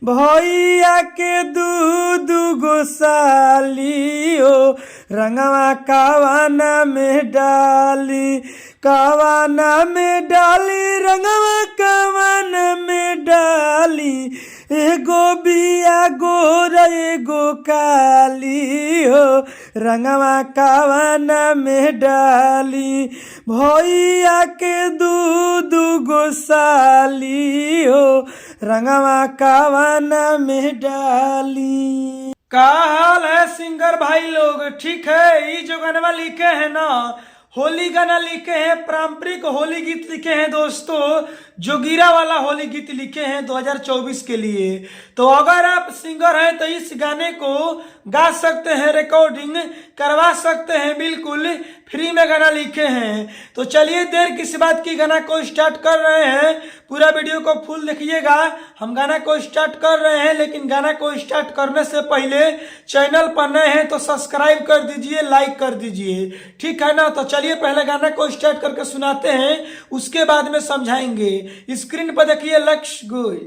भैया के दू गो साली हो रंगवा कावाना में डाली कावाना में डाली रंगवा कावाना में डाली एगो बिया गोर एगो काली हो रंगवा कावाना में डाली भैया के दू गो साली हो रंगवा कावाना में डाली। का हाल है सिंगर भाई लोग, ठीक है? ये जो गाना लिखे हैं ना, होली गाना लिखे हैं, पारंपरिक होली गीत लिखे हैं दोस्तों, जोगिरा वाला होली गीत लिखे हैं 2024 के लिए। तो अगर आप सिंगर हैं तो इस गाने को गा सकते हैं, रिकॉर्डिंग करवा सकते हैं, बिल्कुल फ्री में गाना लिखे हैं। तो चलिए देर किस बात की, गाना को स्टार्ट कर रहे हैं। पूरा वीडियो को फुल देखिएगा। हम गाना को स्टार्ट कर रहे हैं, लेकिन गाना को स्टार्ट करने से पहले चैनल पर नए हैं तो सब्सक्राइब कर दीजिए, लाइक कर दीजिए, ठीक है ना? तो चलिए पहले गाना को स्टार्ट करके सुनाते हैं, उसके बाद में समझाएंगे। स्क्रीन पर देखिए, लक्ष्य गोय।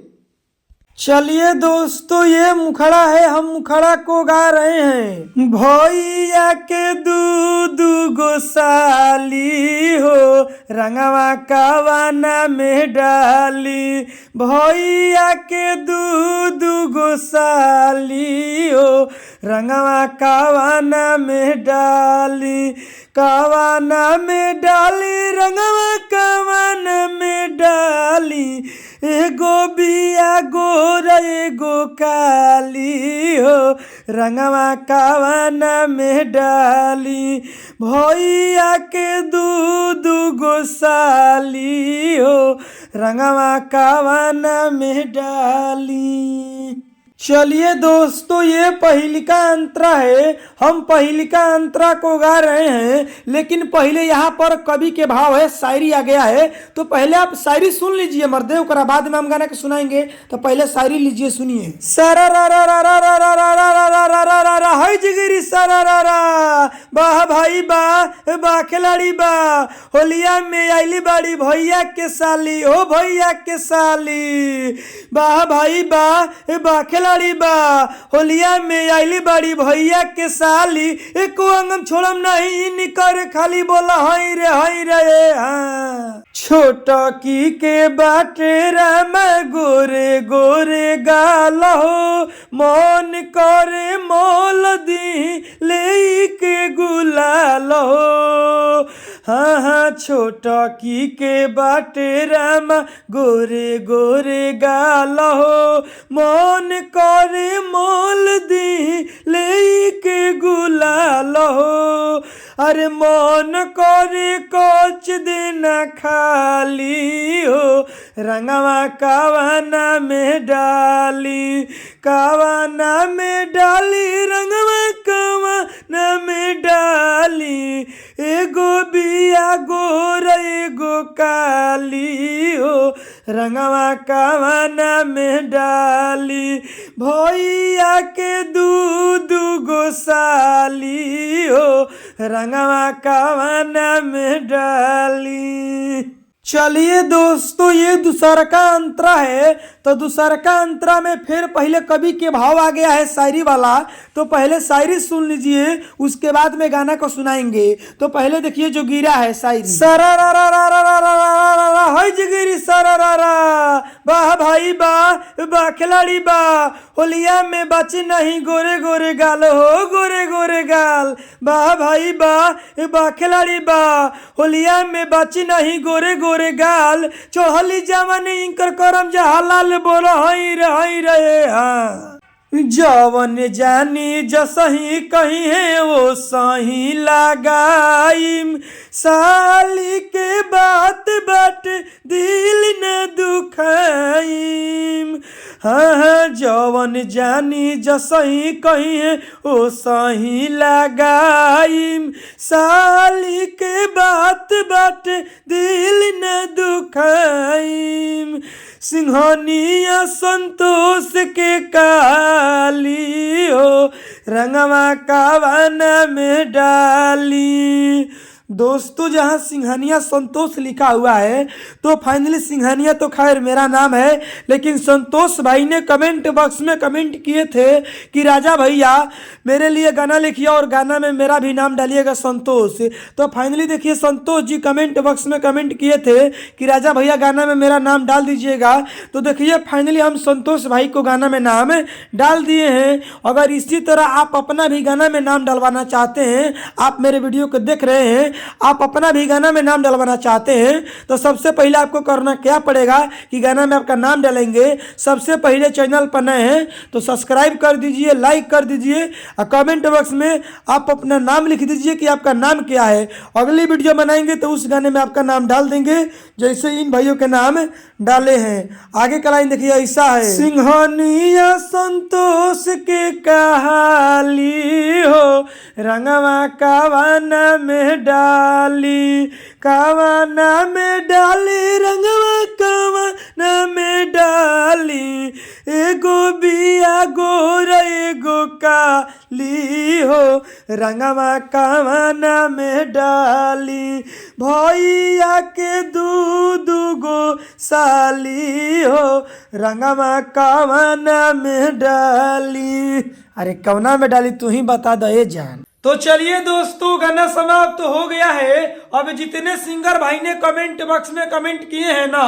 चलिए दोस्तों, ये मुखड़ा है, हम मुखड़ा को गा रहे हैं। भैया के दू गो साली हो रंगवा कावाना में डाली भैया के दू गो साली हो रंगवा कावाना में डाली कावाना में डाली रंगवा कावाना में डाली एगो बिया गोर एगो काली हो रंगवा कावाना में डाली भैया के दू गो साली हो रंगवा कावाना में डाली। चलिए दोस्तों, ये पहिलिका अंतरा है, हम पहिलिका अंतरा को गा रहे हैं, लेकिन पहले यहाँ पर कवि के भाव है, शायरी आ गया है। तो पहले आप शायरी सुन लीजिए मर्दे, उसके बाद में हम गाना के सुनाएंगे। तो पहले शायरी लीजिए, सुनिए। सरा रा रा रा रा रा रा रा रा रा रा रा रा रा रा हाय जिगरी सरा रा रा वाह भाई बा खिलाड़ी बा होलिया में आईली बाड़ी भैया के साली हो भैया के साली वाह भाई बा खिलाड़ी बा होलिया में आईली बाड़ी भैया के साली एको अंगम छोड़म नहीं निकर खाली बोला हाय रे हाँ। छोटा की के बाटे राम गोरे गोरे गाल हो मन करे मोल दी ले के गुलाल हो हाँ हाँ। छोटा की के बाटे राम गोरे गोरे गाल हो मन करे मोल दी ले के गुलाल हो अरे मन करे कोच देना खाली हो रंगवा कावाना में डाली कावाना में डाली रंगवा कावाना में डाली एगो बिया गोर एगो काली हो रंगवा कावाना में डाली भैया के दू गो साली हो रंगवा कावाना में डाली। चलिए दोस्तों, ये दूसरा का अंतरा है। तो दूसरा का अंतरा में फिर पहले कवि के भाव आ गया है शायरी वाला। तो पहले शायरी सुन लीजिए, उसके बाद में गाना को सुनाएंगे। तो पहले देखिए जो गिरा है शायरी। सरा रा रा रा रा रा रा रा रा रा हाय जिगरी सरा रा रा वाह भाई बा खिलाड़ी बा होलिया में बची नहीं गोरे गोरे गाल हो गोरे गोरे गाल वाह भाई बा खिलाड़ी बा होलिया में बची नहीं गोरे गोरे गाल चढ़ली जवानी इंकर करम जहालाल बोलो हई रे हाँ। जवन जानी जसही कही है वो सही लगाईम साली के बात बाट दिल न दुखाईम हाँ हाँ। जवन जानी जसही कही है वो सही लगाईम साली के बात बाट दिल न दुखाईम सिंहनिया संतोष के काली हो रंगवा कावाना में डाली दोस्तों जहां सिंघानिया संतोष लिखा हुआ है तो फाइनली सिंघानिया तो खैर मेरा नाम है, लेकिन संतोष भाई ने कमेंट बॉक्स में कमेंट किए थे कि राजा भैया मेरे लिए गाना लिखिए और गाना में मेरा भी नाम डालिएगा संतोष। तो फाइनली देखिए संतोष जी कमेंट बॉक्स में कमेंट किए थे कि राजा भैया गाना में मेरा नाम डाल दीजिएगा। तो देखिए फाइनली हम संतोष भाई को गाना में नाम डाल दिए हैं। अगर इसी तरह आप अपना भी गाना में नाम डलवाना चाहते हैं, आप मेरे वीडियो को देख रहे हैं, आप अपना भी गाना में नाम डलवाना चाहते हैं तो सबसे पहले आपको करना क्या पड़ेगा कि गाना में आपका नाम डालेंगे। सबसे पहले चैनल पर नए हैं तो सब्सक्राइब कर दीजिए, लाइक कर दीजिए और कमेंट बॉक्स में आप अपना नाम लिख दीजिए कि आपका नाम क्या है। अगली वीडियो बनाएंगे तो उस गाने में आपका नाम डाल देंगे जैसे इन भाइयों के नाम डाले हैं। आगे का लाइन देखिए ऐसा है, सिंघानिया संतोष के कहाली हो रंगवा कावाना में डाली, कावाना में डाली रंगवा कावाना में डाली, एगो बिया गोर एगो काली हो रंगवा कावाना में डाली, भैया के दू गो साली हो रंगवा कावाना में डाली। अरे कौना में डाली तू ही बता दे जान। तो चलिए दोस्तों गाना समाप्त तो हो गया है। अब जितने सिंगर भाई ने कमेंट बॉक्स में कमेंट किए हैं ना,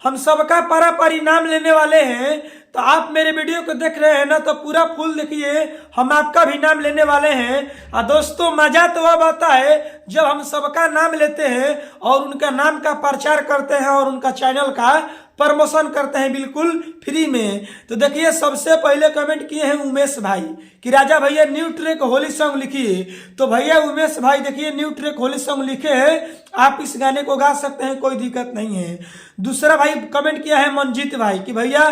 हम सबका पारी नाम लेने वाले हैं। तो आप मेरे वीडियो को देख रहे हैं ना तो पूरा फुल देखिए, हम आपका भी नाम लेने वाले हैं। और दोस्तों मजा तो अब आता है जब हम सबका नाम लेते हैं और उनका नाम का प्रचार करते हैं और उनका चैनल का प्रमोशन करते हैं बिल्कुल फ्री में। तो देखिए सबसे पहले कमेंट किए हैं उमेश भाई कि राजा भैया न्यू ट्रैक होली सॉन्ग लिखिए। तो भैया उमेश भाई देखिए न्यू ट्रैक होली सॉन्ग लिखे हैं, आप इस गाने को गा सकते हैं, कोई दिक्कत नहीं है। दूसरा भाई कमेंट किया है मंजीत भाई कि भैया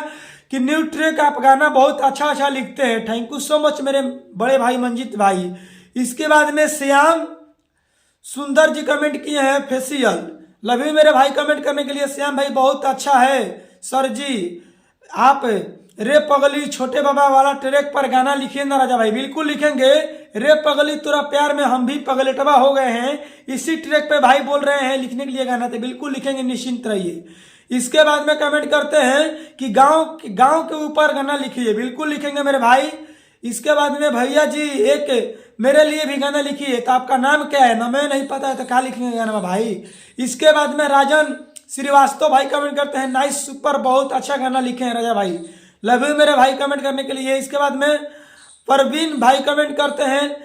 कि न्यू ट्रैक आप गाना बहुत अच्छा लिखते हैं, थैंक यू सो मच मेरे बड़े भाई मंजीत भाई। इसके बाद में श्याम सुंदर जी कमेंट किए हैं फेशियल, लव यू मेरे भाई कमेंट करने के लिए। श्याम भाई बहुत अच्छा है सर जी, आप रे पगली छोटे बाबा वाला ट्रैक पर गाना लिखिए ना राजा भाई। बिल्कुल लिखेंगे, रे पगली तोरा प्यार में हम भी पगलेटवा हो गए हैं, इसी ट्रैक पे भाई बोल रहे हैं लिखने के लिए गाना, तो बिल्कुल लिखेंगे, निश्चिंत रहिए। इसके बाद में कमेंट करते हैं कि गांव के ऊपर गाना लिखिए, बिल्कुल लिखेंगे मेरे भाई। इसके बाद में भैया जी एक मेरे लिए भी गाना लिखिए, तो आपका नाम क्या है ना मैं नहीं पता है तो क्या लिखेंगे गाना में भाई। इसके बाद में राजन श्रीवास्तव भाई कमेंट करते हैं नाइस सुपर, बहुत अच्छा गाना लिखे हैं राजा भाई, लव यू मेरे भाई कमेंट करने के लिए। इसके बाद में परवीन भाई कमेंट करते हैं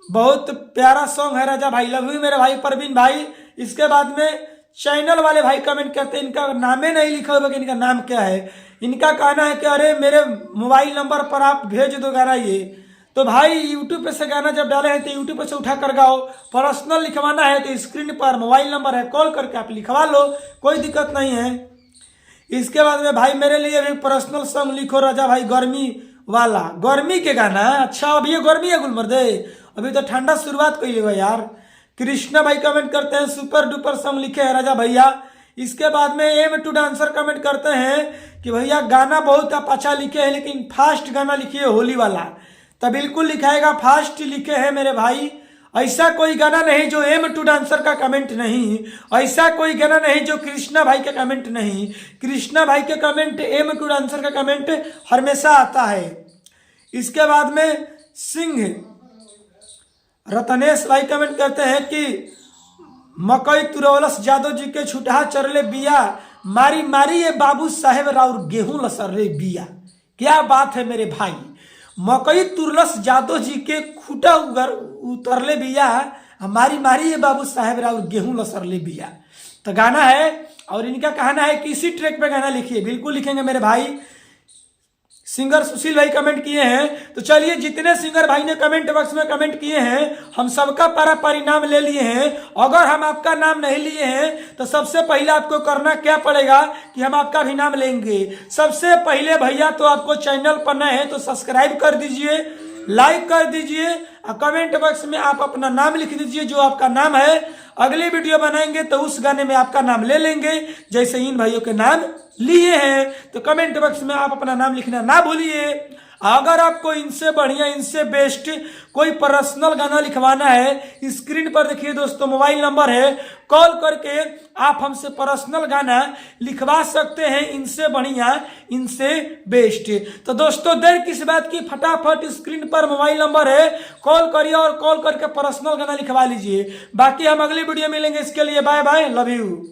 बहुत प्यारा सॉन्ग है राजा भाई, लव यू मेरे भाई परवीन भाई। इसके बाद में चैनल वाले भाई कमेंट करते हैं, इनका नामे नहीं लिखा हुआ कि इनका नाम क्या है। इनका कहना है कि अरे मेरे मोबाइल नंबर पर आप भेज दो गाना ये। तो भाई यूट्यूब पे से गाना जब डाले हैं तो यूट्यूब पे से उठा कर गाओ, पर्सनल लिखवाना है तो स्क्रीन पर मोबाइल नंबर है, कॉल करके आप लिखवा लो, कोई दिक्कत नहीं है। इसके बाद में भाई मेरे लिए भी पर्सनल सॉन्ग लिखो राजा भाई, गर्मी वाला, गर्मी के गाना है। अच्छा अभी ये गर्मी है गुलमर्दे, अभी तो ठंडा शुरुआत कर लिया यार। कृष्णा भाई कमेंट करते हैं सुपर डुपर सॉन्ग लिखे हैं राजा भैया। इसके बाद में एम टू डांसर कमेंट करते हैं कि भैया गाना बहुत आप अच्छा लिखे हैं लेकिन फास्ट गाना लिखिए होली वाला, तो बिल्कुल लिखाएगा, फास्ट लिखे हैं मेरे भाई। ऐसा कोई गाना नहीं जो एम टू डांसर का कमेंट नहीं, ऐसा कोई गाना नहीं जो कृष्णा भाई का कमेंट नहीं। कृष्णा भाई के कमेंट एम टू डांसर का कमेंट हमेशा आता है। इसके बाद में सिंह रतनेश भाई कमेंट करते हैं कि मकई तुरवलस यादव जी के छुटहा चरले बिया, मारी मारी ये बाबू साहेब राउर गेहूं लसरले बिया। क्या बात है मेरे भाई, मकई तुरलस यादव जी के खूटा उतरले बिया, हमारी मारी ये बाबू साहेब राउर गेहूं लसरले बिया। तो गाना है और इनका कहना है कि इसी ट्रैक पे गाना लिखिए, बिल्कुल लिखेंगे मेरे भाई। सिंगर सुशील भाई कमेंट किए हैं। तो चलिए जितने सिंगर भाई ने कमेंट बॉक्स में कमेंट किए हैं हम सबका पारी नाम ले लिए हैं। अगर हम आपका नाम नहीं लिए हैं तो सबसे पहले आपको करना क्या पड़ेगा कि हम आपका भी नाम लेंगे। सबसे पहले भैया तो आपको चैनल पर नए हैं तो सब्सक्राइब कर दीजिए, लाइक कर दीजिए और कमेंट बॉक्स में आप अपना नाम लिख दीजिए जो आपका नाम है। अगली वीडियो बनाएंगे तो उस गाने में आपका नाम ले लेंगे जैसे इन भाइयों के नाम लिए हैं। तो कमेंट बॉक्स में आप अपना नाम लिखना ना भूलिए। अगर आपको इनसे बढ़िया, इनसे बेस्ट कोई पर्सनल गाना लिखवाना है, स्क्रीन पर देखिए दोस्तों मोबाइल नंबर है, कॉल करके आप हमसे पर्सनल गाना लिखवा सकते हैं, इनसे बढ़िया, इनसे बेस्ट। तो दोस्तों देर किस बात की, फटाफट स्क्रीन पर मोबाइल नंबर है, कॉल करिए और कॉल करके पर्सनल गाना लिखवा लीजिए। बाकी हम अगली वीडियो मिलेंगे, इसके लिए बाय बाय, लव यू।